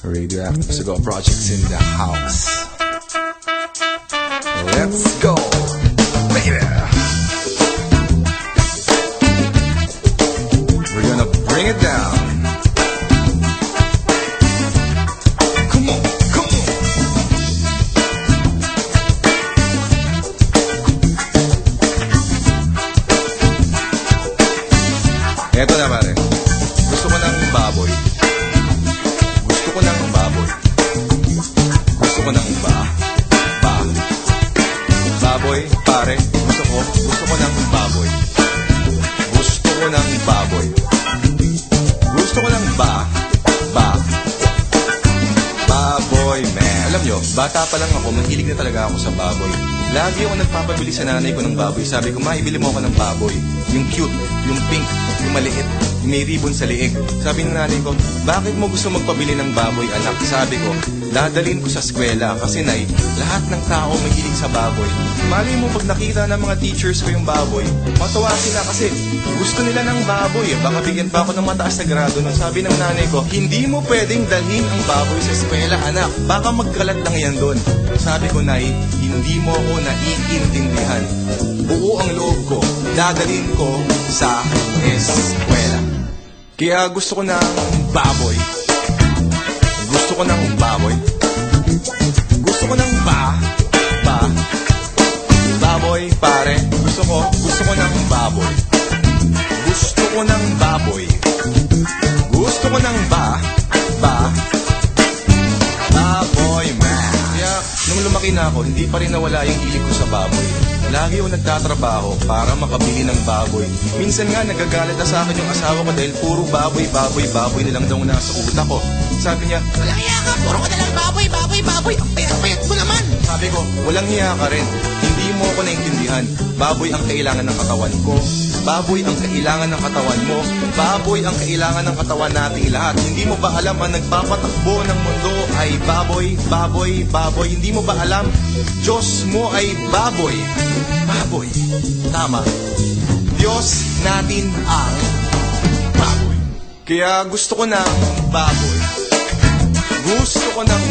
Radioactive Cigar Projects in the house. Let's go, baby. We're gonna bring it down. Come on, come on. Eto na pare. Gusto ko ng baboy. Gusto ko ng baboy. Gusto ko ng baboy, pare. Gusto ko ng baboy. Gusto ko ng baboy. Gusto ko ng baboy, man. Alam nyo, bata pa lang ako, mahilig na talaga ako sa baboy. Lagi ako nagpapabili sa nanay ko ng baboy. Sabi ko, maibili mo ako ng baboy. Yung cute, yung pink, yung maliit, yung may ribbon sa liig. Sabi ng nanay ko, bakit mo gusto magpabili ng baboy, anak? Sabi ko, dadalhin ko sa eskwela kasi nay, lahat ng tao mahilig sa baboy. Mali mo pag nakita ng mga teachers ko yung baboy, matawa sila kasi gusto nila ng baboy. Baka bigyan pa ako ng mataas na grado. Nang sabi ng nanay ko, hindi mo pwedeng dalhin ang baboy sa eskwela, anak. Baka magkalat lang yan doon. Sabi ko, nay, hindi mo ako naiintindihan. Buo ang loob ko, dadalhin ko sa eskwela. Kaya gusto ko ng baboy. Gusto ko ng baboy. Gusto ko ng baboy, pare. Gusto ko ng baboy. Gusto ko ng baboy. Gusto ko ng baboy, man. Kaya, nung lumaki na ako, hindi pa rin nawala yung hilig ko sa baboy. Lagi ako nagtatrabaho para makabili ng baboy. Minsan nga, nagagalit na sa akin yung asawa ko dahil puro baboy na lang daw nasa utak ko. Sabi niya, walang hiya ka, puro ka na lang baboy. Ang payat mo naman. Sabi ko, walang hiya ka rin. Hindi mo ako naintindihan. Baboy ang kailangan ng katawan ko. Baboy ang kailangan ng katawan mo. Baboy ang kailangan ng katawan nating lahat. Hindi mo ba alam ang nagpapatakbo ng mundo ay baboy? Hindi mo ba alam? Diyos mo ay baboy. Baboy. Tama. Diyos natin ang baboy. Kaya gusto ko ng baboy. Gusto ko ng